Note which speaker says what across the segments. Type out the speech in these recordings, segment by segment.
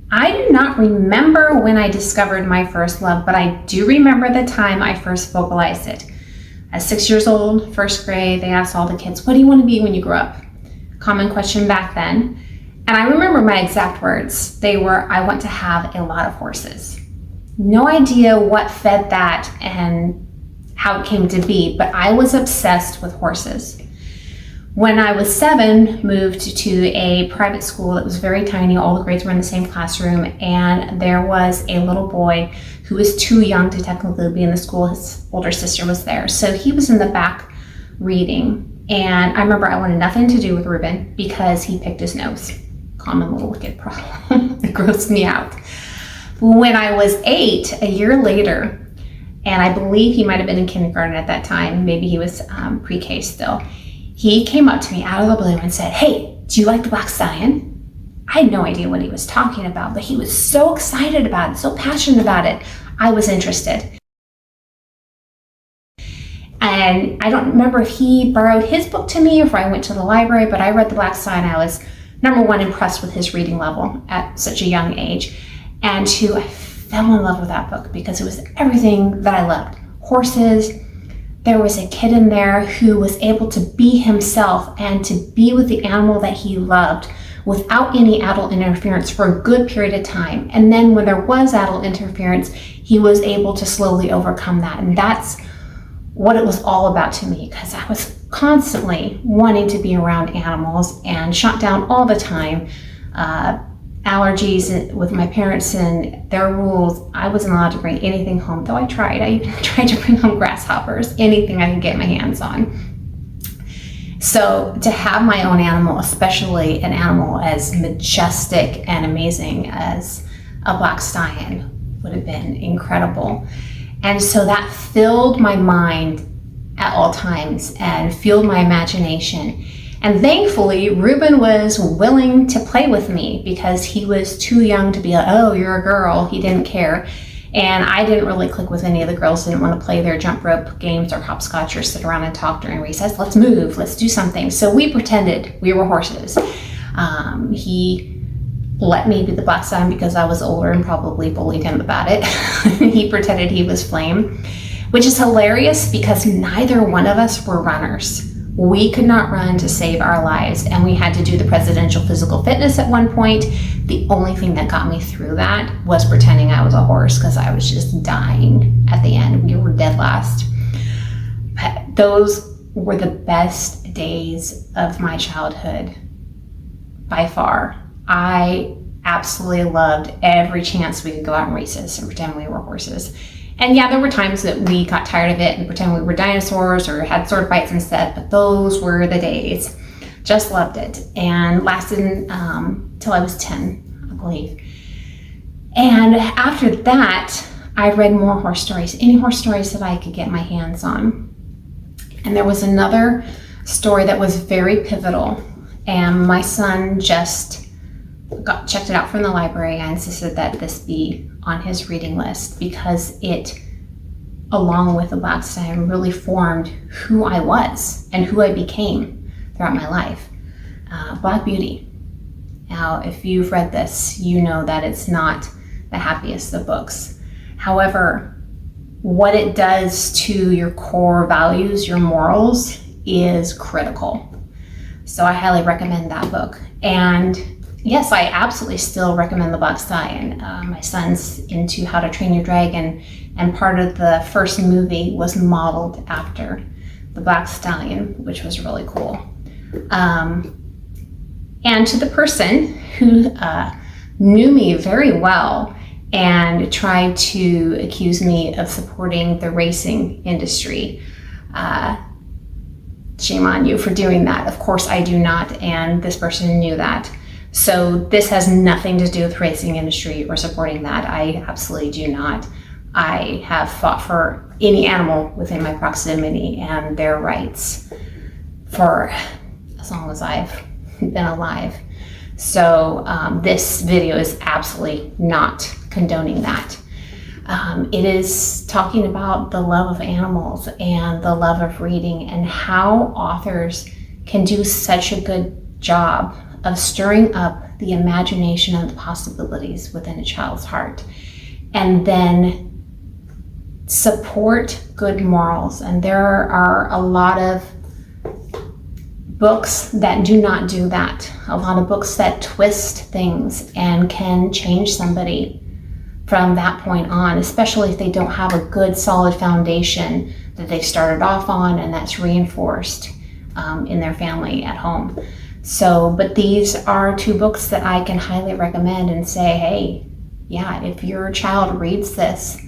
Speaker 1: I do not remember when I discovered my first love, but I do remember the time I first vocalized it. At 6 years old, first grade, they asked all the kids, what do you want to be when you grow up? Common question back then. And I remember my exact words. They were, I want to have a lot of horses. No idea what fed that and how it came to be, but I was obsessed with horses. When I was 7, moved to a private school that was very tiny. All the grades were in the same classroom, and there was a little boy who was too young to technically be in the school. His older sister was there. So he was in the back reading, and I remember I wanted nothing to do with Reuben because he picked his nose. Common little kid problem. It grossed me out. When I was 8, a year later, and I believe he might have been in kindergarten at that time, maybe he was pre-K still, he came up to me out of the blue and said, hey, do you like the Black Stallion? I had no idea what he was talking about, but he was so excited about it, so passionate about it. I was interested. And I don't remember if he borrowed his book to me or if I went to the library, but I read the Black Stallion. I was, number one, impressed with his reading level at such a young age. And two, I fell in love with that book because it was everything that I loved. Horses. There was a kid in there who was able to be himself and to be with the animal that he loved without any adult interference for a good period of time. And then when there was adult interference, he was able to slowly overcome that. And that's what it was all about to me, because I was constantly wanting to be around animals and shot down all the time. Allergies with my parents and their rules, I wasn't allowed to bring anything home, though I tried. I even tried to bring home grasshoppers, anything I could get my hands on. So to have my own animal, especially an animal as majestic and amazing as a Black Stallion, would have been incredible. And so that filled my mind at all times and fueled my imagination. And thankfully, Reuben was willing to play with me because he was too young to be like, oh, you're a girl. He didn't care. And I didn't really click with any of the girls, didn't want to play their jump rope games or hopscotch or sit around and talk during recess. Let's move, let's do something. So we pretended we were horses. He let me be the Black Stallion because I was older and probably bullied him about it. He pretended he was Flame, which is hilarious because neither one of us were runners. We could not run to save our lives, and we had to do the presidential physical fitness at one point. The only thing that got me through that was pretending I was a horse because I was just dying at the end. We were dead last. But those were the best days of my childhood by far. I absolutely loved every chance we could go out in races and pretend we were horses. And yeah, there were times that we got tired of it and pretend we were dinosaurs or had sword fights instead, but those were the days. Just loved it, and lasted till I was 10, I believe. And after that, I read more horse stories, any horse stories that I could get my hands on. And there was another story that was very pivotal, and my son just checked it out from the library. I insisted that this be on his reading list because it, along with the Black Stallion, really formed who I was and who I became throughout my life. Black Beauty. Now, if you've read this, you know that it's not the happiest of books. However, what it does to your core values, your morals, is critical. So I highly recommend that book. And yes, I absolutely still recommend the Black Stallion. My son's into How to Train Your Dragon, and part of the first movie was modeled after the Black Stallion, which was really cool. And to the person who knew me very well and tried to accuse me of supporting the racing industry, shame on you for doing that. Of course I do not, and this person knew that. So this has nothing to do with racing industry or supporting that. I absolutely do not. I have fought for any animal within my proximity and their rights for as long as I've been alive. So this video is absolutely not condoning that. It is talking about the love of animals and the love of reading and how authors can do such a good job of stirring up the imagination and the possibilities within a child's heart. And then support good morals. And there are a lot of books that do not do that. A lot of books that twist things and can change somebody from that point on, especially if they don't have a good solid foundation that they started off on and that's reinforced in their family at home. So, but these are two books that I can highly recommend and say, hey, yeah, if your child reads this,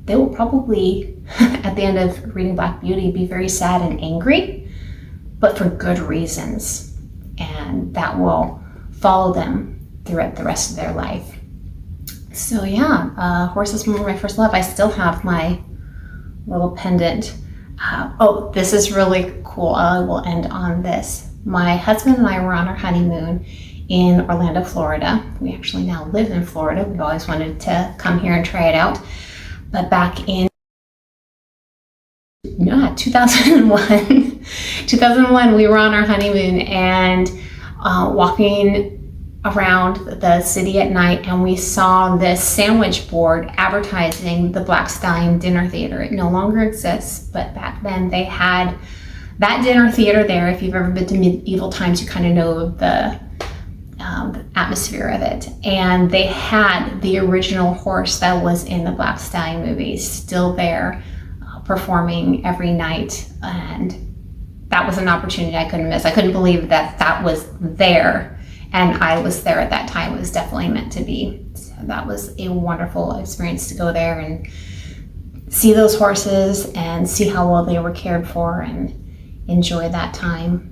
Speaker 1: they will probably, at the end of reading Black Beauty, be very sad and angry, but for good reasons. And that will follow them throughout the rest of their life. So yeah, horses were my first love. I still have my little pendant. Oh, this is really cool. I will end on this. My husband and I were on our honeymoon in Orlando, Florida. We actually now live in Florida. We've always wanted to come here and try it out. But back in 2001, we were on our honeymoon and walking around the city at night, and we saw this sandwich board advertising the Black Stallion Dinner Theater. It no longer exists, but back then they had that dinner theater there. If you've ever been to medieval times, you kind of know the atmosphere of it. And they had the original horse that was in the Black Stallion movies still there, performing every night. And that was an opportunity I couldn't miss. I couldn't believe that that was there. And I was there at that time. It was definitely meant to be. So that was a wonderful experience to go there and see those horses and see how well they were cared for and enjoy that time.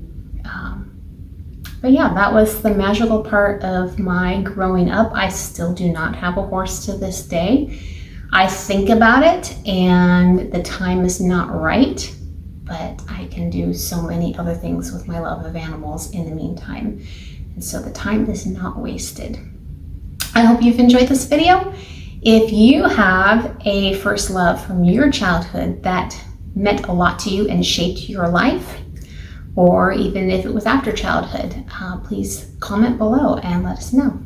Speaker 1: But yeah, that was the magical part of my growing up. I still do not have a horse to this day. I think about it and the time is not right, but I can do so many other things with my love of animals in the meantime. And so the time is not wasted. I hope you've enjoyed this video. If you have a first love from your childhood that meant a lot to you and shaped your life, or even if it was after childhood, please comment below and let us know.